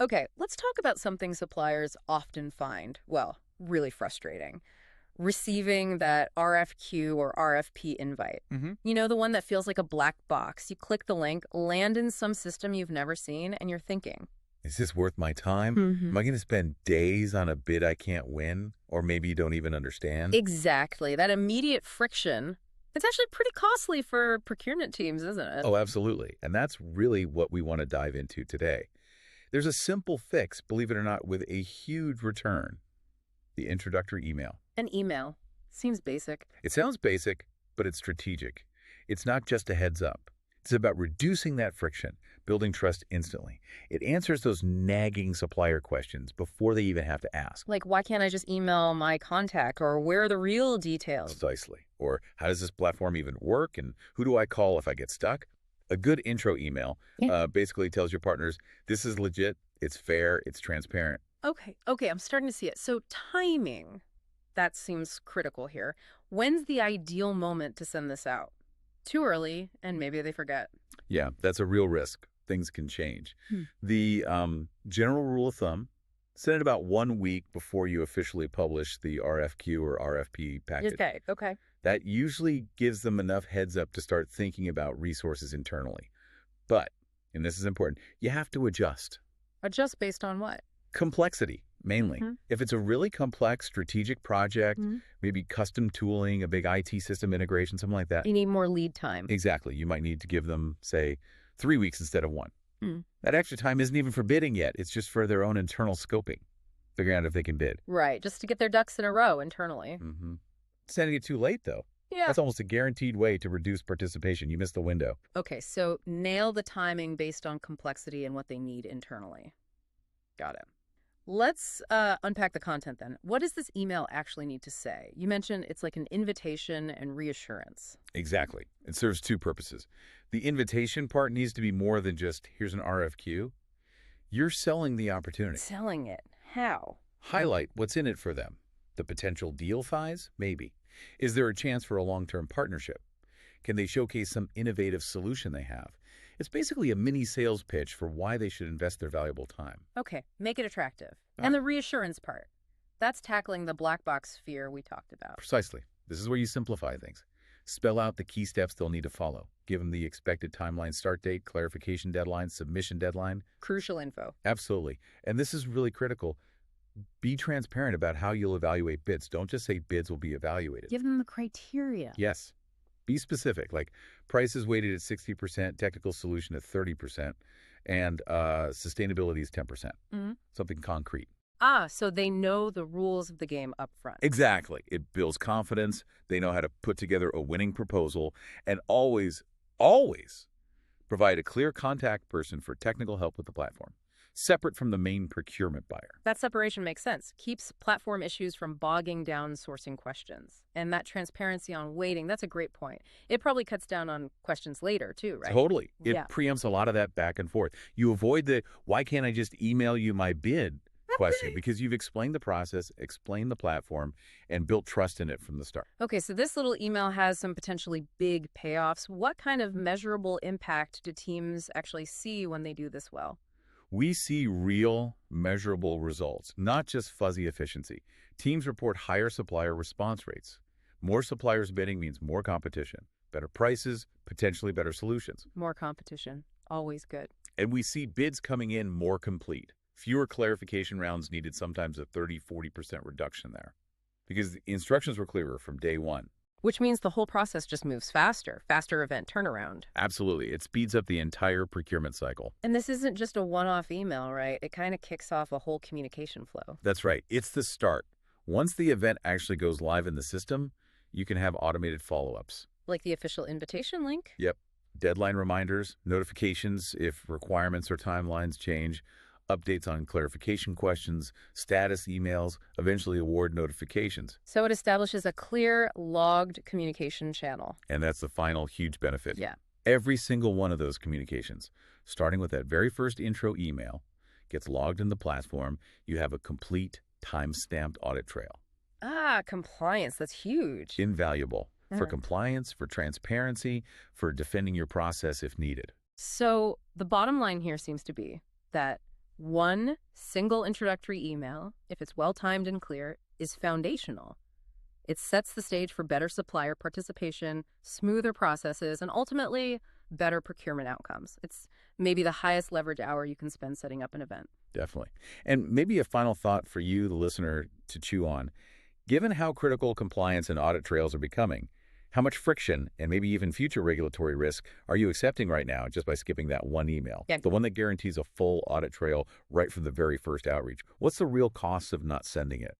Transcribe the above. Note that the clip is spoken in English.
Okay, let's talk about something suppliers often find, well, really frustrating. Receiving that RFQ or RFP invite. Hmm. You know, the one that feels like a black box. You click the link, land in some system you've never seen, and you're thinking, Is this worth my time? hmm Am I going to spend days on a bid I can't win, or maybe you don't even understand? exactly. That immediate friction, it's actually pretty costly for procurement teams, isn't it? Oh, absolutely. And that's really what we want to dive into today. There's a simple fix, believe it or not, with a huge return: the introductory email. An email. Seems basic. It sounds basic, but it's strategic. It's not just a heads up. It's about reducing that friction, building trust instantly. It answers those nagging supplier questions before they even have to ask. Like, why can't I just email my contact, or where are the real details? Precisely. Or how does this platform even work, and who do I call if I get stuck? A good intro email basically tells your partners, this is legit, it's fair, it's transparent. Okay, I'm starting to see it. So timing, that seems critical here. When's the ideal moment to send this out? Too early, and maybe they forget. Yeah, that's a real risk. Things can change. The general rule of thumb, send it about 1 week before you officially publish the RFQ or RFP package. Okay. That usually gives them enough heads up to start thinking about resources internally. But, and this is important, you have to adjust. Adjust based on what? Complexity, mainly. If it's a really complex strategic project, maybe custom tooling, a big IT system integration, something like that. You need more lead time. Exactly. You might need to give them, say, 3 weeks instead of 1. Mm. That extra time isn't even for bidding yet. It's just for their own internal scoping, figuring out if they can bid. Right, just to get their ducks in a row internally. Sending it too late, though. Yeah. That's almost a guaranteed way to reduce participation. You miss the window. Okay, so nail the timing based on complexity and what they need internally. Got it. Let's unpack the content then. What does this email actually need to say? You mentioned it's like an invitation and reassurance. Exactly. It serves 2 purposes. The invitation part needs to be more than just, here's an RFQ. You're selling the opportunity. Selling it. How? Highlight what's in it for them. The potential deal size? Maybe. Is there a chance for a long-term partnership? Can they showcase some innovative solution they have? It's basically a mini sales pitch for why they should invest their valuable time. Okay, make it attractive. And the reassurance part. That's tackling the black box fear we talked about. Precisely. This is where you simplify things. Spell out the key steps they'll need to follow. Give them the expected timeline, start date, clarification deadline, submission deadline. Crucial info. Absolutely. And this is really critical. Be transparent about how you'll evaluate bids. Don't just say bids will be evaluated. Give them the criteria. Yes. Be specific, like price is weighted at 60%, technical solution at 30%, and sustainability is 10%. Something concrete. So they know the rules of the game up front. Exactly. It builds confidence. They know how to put together a winning proposal, and always provide a clear contact person for technical help with the platform, separate from the main procurement buyer. That separation makes sense. Keeps platform issues from bogging down sourcing questions. And that transparency on waiting, that's a great point. It probably cuts down on questions later too, right? Totally. It Yeah. preempts a lot of that back and forth. You avoid the, why can't I just email you my bid question, because you've explained the process, explained the platform, and built trust in it from the start. Okay, so this little email has some potentially big payoffs. What kind of measurable impact do teams actually see when they do this well? We see real, measurable results, not just fuzzy efficiency. Teams report higher supplier response rates. More suppliers bidding means more competition, better prices, potentially better solutions. More competition. Always good. And we see bids coming in more complete. Fewer clarification rounds needed, sometimes a 30–40% reduction there, because the instructions were clearer from day one. Which means the whole process just moves faster event turnaround. Absolutely. It speeds up the entire procurement cycle. And this isn't just a one-off email, right? It kind of kicks off a whole communication flow. That's right. It's the start. Once the event actually goes live in the system, you can have automated follow-ups. Like the official invitation link? Yep. Deadline reminders, notifications if requirements or timelines change, updates on clarification questions, status emails, eventually award notifications. So it establishes a clear, logged communication channel. And that's the final huge benefit. Yeah. Every single one of those communications, starting with that very first intro email, gets logged in the platform. You have a complete time-stamped audit trail. Compliance. That's huge. Invaluable for compliance, for transparency, for defending your process if needed. So the bottom line here seems to be that One single introductory email, if it's well-timed and clear, is foundational. It sets the stage for better supplier participation, smoother processes, and ultimately better procurement outcomes. It's maybe the highest leverage hour you can spend setting up an event. Definitely. And maybe a final thought for you, the listener, to chew on. Given how critical compliance and audit trails are becoming, how much friction and maybe even future regulatory risk are you accepting right now just by skipping that one email? Yeah. The one that guarantees a full audit trail right from the very first outreach. What's the real cost of not sending it?